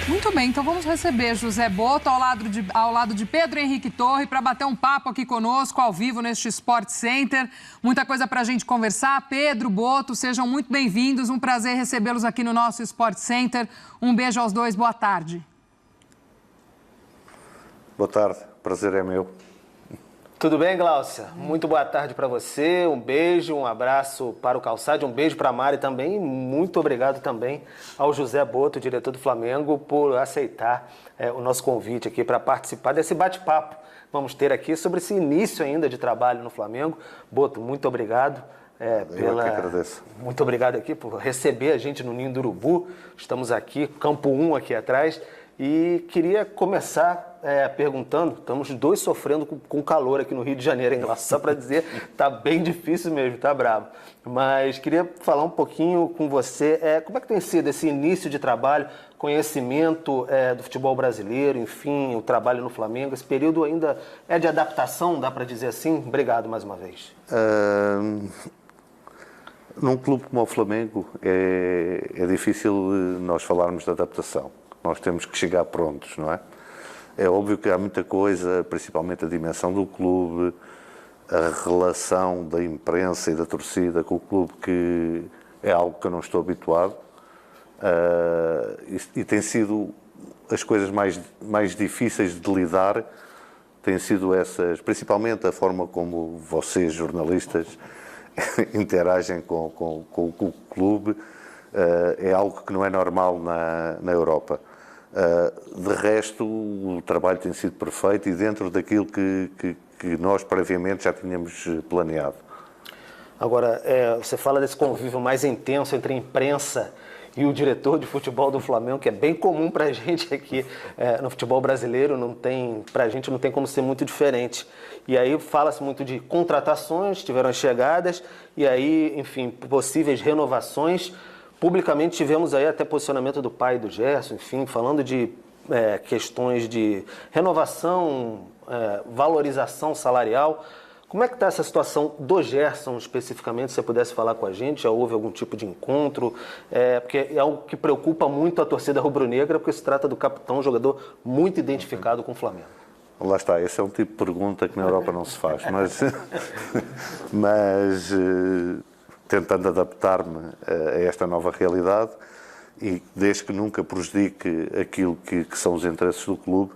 Muito bem, então vamos receber José Boto ao lado de Pedro Henrique Torre para bater um papo aqui conosco, ao vivo, neste Sport Center. Muita coisa para a gente conversar. Pedro, Boto, sejam muito bem-vindos. Um prazer recebê-los aqui no nosso Sport Center. Um beijo aos dois, boa tarde. Boa tarde, prazer é meu. Tudo bem, Gláucia? Muito boa tarde para você, um beijo, um abraço para o Calçade, um beijo para a Mari também, muito obrigado também ao José Boto, diretor do Flamengo, por aceitar o nosso convite aqui para participar desse bate-papo. Vamos ter aqui sobre esse início ainda de trabalho no Flamengo. Boto, muito obrigado. Eu que agradeço. Muito obrigado aqui por receber a gente no Ninho do Urubu. Estamos aqui, Campo 1 aqui atrás. E queria começar perguntando, estamos dois sofrendo com calor aqui no Rio de Janeiro, hein, Glaucio? Só para dizer, tá bem difícil mesmo, tá bravo. Mas queria falar um pouquinho com você, como é que tem sido esse início de trabalho, conhecimento do futebol brasileiro, enfim, o trabalho no Flamengo, esse período ainda é de adaptação, dá para dizer assim? Obrigado mais uma vez. Num clube como o Flamengo é difícil nós falarmos de adaptação. Nós temos que chegar prontos, não é? É óbvio que há muita coisa, principalmente a dimensão do clube, a relação da imprensa e da torcida com o clube, que é algo que eu não estou habituado. E tem sido as coisas mais difíceis de lidar, têm sido essas, principalmente a forma como vocês, jornalistas, interagem com o clube. É algo que não é normal na Europa. De resto, o trabalho tem sido perfeito e dentro daquilo que nós previamente já tínhamos planeado. Agora, você fala desse convívio mais intenso entre a imprensa e o diretor de futebol do Flamengo, que é bem comum para a gente aqui no futebol brasileiro, para a gente não tem como ser muito diferente. E aí fala-se muito de contratações, tiveram as chegadas, e aí, enfim, possíveis renovações. Publicamente tivemos aí até posicionamento do pai do Gerson, enfim, falando de questões de renovação, valorização salarial. Como é que está essa situação do Gerson especificamente, se você pudesse falar com a gente? Já houve algum tipo de encontro? Porque é algo que preocupa muito a torcida rubro-negra, porque se trata do capitão, um jogador muito identificado com o Flamengo. Lá está, esse é um tipo de pergunta que na Europa não se faz, mas tentando adaptar-me a esta nova realidade e desde que nunca prejudique aquilo que são os interesses do clube.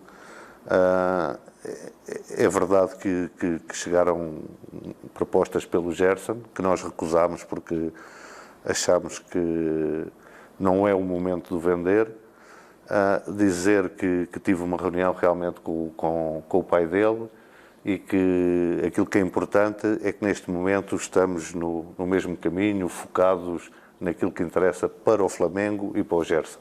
É verdade que chegaram propostas pelo Gerson, que nós recusámos porque achamos que não é o momento de vender. Dizer que tive uma reunião realmente com o pai dele e que aquilo que é importante é que neste momento estamos no mesmo caminho, focados naquilo que interessa para o Flamengo e para o Gerson.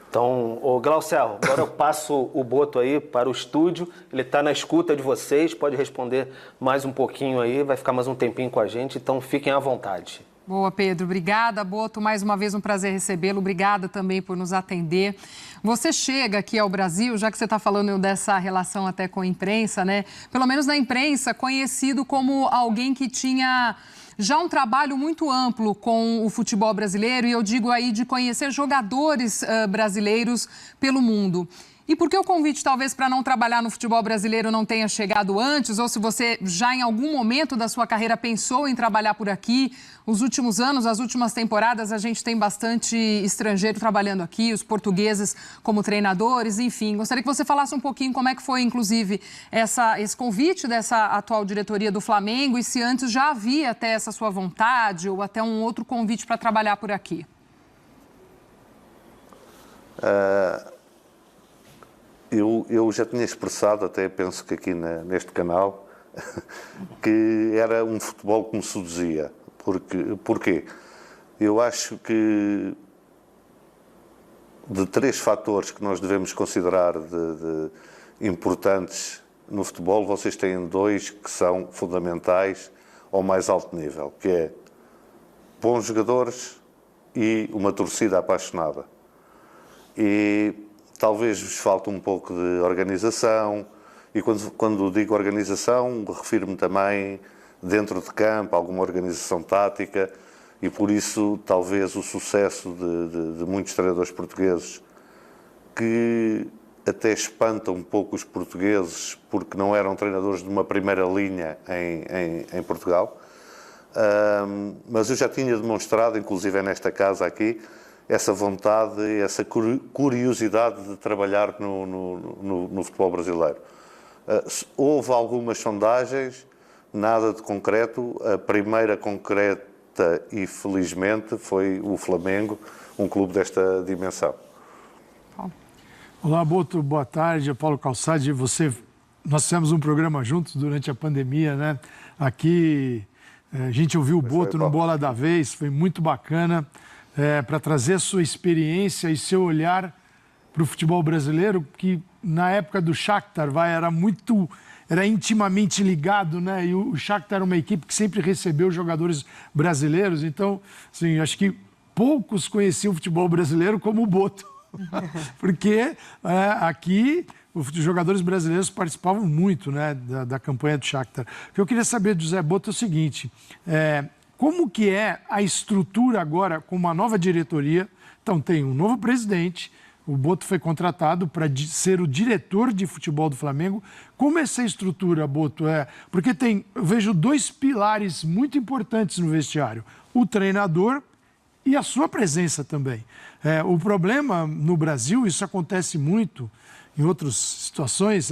Então, Glaucio, agora eu passo o Boto aí para o estúdio, ele está na escuta de vocês, pode responder mais um pouquinho aí, vai ficar mais um tempinho com a gente, então fiquem à vontade. Boa, Pedro. Obrigada, Boto. Mais uma vez um prazer recebê-lo. Obrigada também por nos atender. Você chega aqui ao Brasil, já que você está falando dessa relação até com a imprensa, né? Pelo menos na imprensa, conhecido como alguém que tinha já um trabalho muito amplo com o futebol brasileiro, e eu digo aí de conhecer jogadores brasileiros pelo mundo. E por que o convite, talvez, para não trabalhar no futebol brasileiro não tenha chegado antes? Ou se você já em algum momento da sua carreira pensou em trabalhar por aqui? Os últimos anos, as últimas temporadas, a gente tem bastante estrangeiro trabalhando aqui, os portugueses como treinadores, enfim. Gostaria que você falasse um pouquinho como é que foi, inclusive, esse convite dessa atual diretoria do Flamengo e se antes já havia até essa sua vontade ou até um outro convite para trabalhar por aqui. Eu já tinha expressado, até penso que aqui neste canal, que era um futebol que me seduzia. Porquê? Eu acho que de 3 fatores que nós devemos considerar de importantes no futebol, vocês têm 2 que são fundamentais ao mais alto nível, que é bons jogadores e uma torcida apaixonada. E talvez vos falte um pouco de organização, e quando digo organização, refiro-me também dentro de campo, alguma organização tática, e por isso talvez o sucesso de muitos treinadores portugueses que até espanta um pouco os portugueses, porque não eram treinadores de uma primeira linha em Portugal. Mas eu já tinha demonstrado, inclusive nesta casa aqui, essa vontade, essa curiosidade de trabalhar no futebol brasileiro. Houve algumas sondagens, nada de concreto. A primeira concreta, e felizmente, foi o Flamengo, um clube desta dimensão. Olá, Boto, boa tarde. Paulo Calçade, nós fizemos um programa juntos durante a pandemia, né? Aqui a gente ouviu o Boto no Bola da Vez, foi muito bacana, para trazer a sua experiência e seu olhar para o futebol brasileiro, que na época do Shakhtar era intimamente ligado, né? E o Shakhtar era uma equipe que sempre recebeu jogadores brasileiros, então, assim, acho que poucos conheciam o futebol brasileiro como o Boto. Porque aqui os jogadores brasileiros participavam muito, né, da campanha do Shakhtar. O que eu queria saber do Zé Boto é o seguinte, como que é a estrutura agora com uma nova diretoria? Então tem um novo presidente, o Boto foi contratado para ser o diretor de futebol do Flamengo. Como é essa estrutura, Boto? Porque eu vejo dois pilares muito importantes no vestiário, o treinador e a sua presença também. O problema no Brasil, isso acontece muito em outras situações,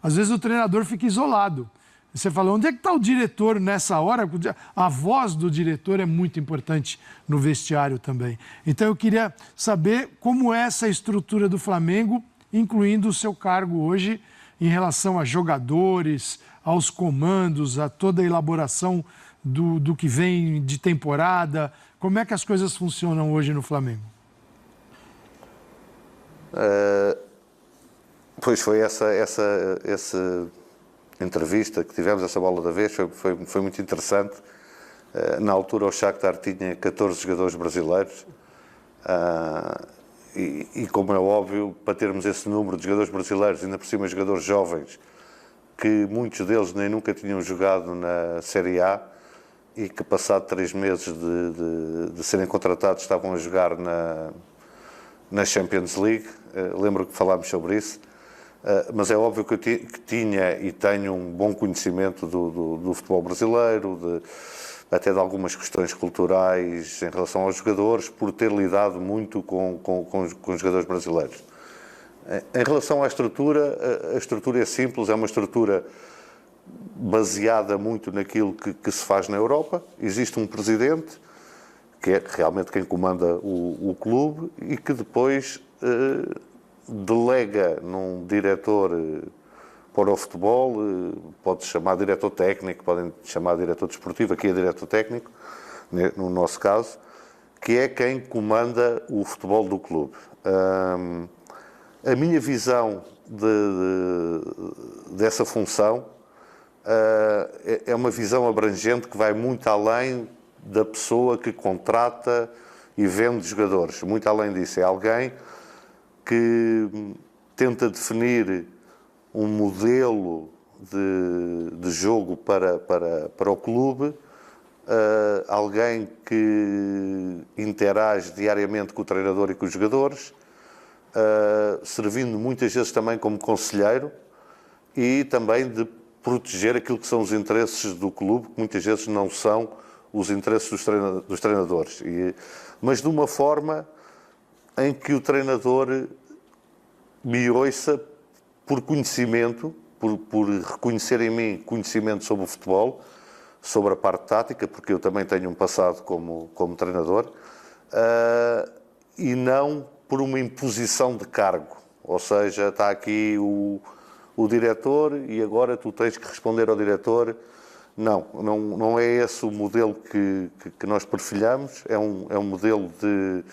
às vezes o treinador fica isolado. Você fala, onde é que está o diretor nessa hora? A voz do diretor é muito importante no vestiário também. Então eu queria saber como é essa estrutura do Flamengo, incluindo o seu cargo hoje em relação a jogadores, aos comandos, a toda a elaboração do que vem de temporada. Como é que as coisas funcionam hoje no Flamengo? Pois foi essa entrevista que tivemos, essa bola da vez, foi muito interessante. Na altura o Shakhtar tinha 14 jogadores brasileiros e como é óbvio, para termos esse número de jogadores brasileiros, ainda por cima jogadores jovens, que muitos deles nem nunca tinham jogado na Série A, e que passado 3 meses de serem contratados estavam a jogar na Champions League. Lembro que falámos sobre isso, mas é óbvio que eu tinha e tenho um bom conhecimento do futebol brasileiro, até de algumas questões culturais em relação aos jogadores, por ter lidado muito com os jogadores brasileiros. Em relação à estrutura, a estrutura é simples, é uma estrutura baseada muito naquilo que se faz na Europa. Existe um presidente, que é realmente quem comanda o clube, e que depois delega num diretor para o futebol, pode chamar diretor técnico, podem chamar diretor desportivo, aqui é diretor técnico, no nosso caso, que é quem comanda o futebol do clube. A minha visão dessa função é uma visão abrangente que vai muito além da pessoa que contrata e vende jogadores. Muito além disso, é alguém que tenta definir um modelo de jogo para o clube, alguém que interage diariamente com o treinador e com os jogadores, servindo muitas vezes também como conselheiro e também de proteger aquilo que são os interesses do clube, que muitas vezes não são os interesses dos treinadores. Mas de uma forma em que o treinador me ouça por conhecimento, por reconhecer em mim conhecimento sobre o futebol, sobre a parte tática, porque eu também tenho um passado como treinador, e não por uma imposição de cargo. Ou seja, está aqui o diretor e agora tu tens que responder ao diretor. Não é esse o modelo que nós perfilhamos, é um modelo de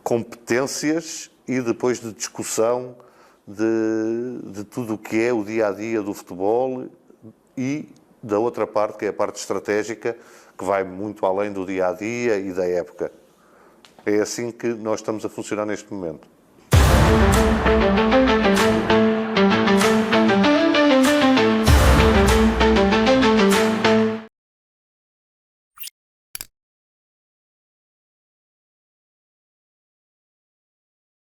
competências e depois de discussão de tudo o que é o dia-a-dia do futebol e da outra parte, que é a parte estratégica, que vai muito além do dia-a-dia e da época. É assim que nós estamos a funcionar neste momento.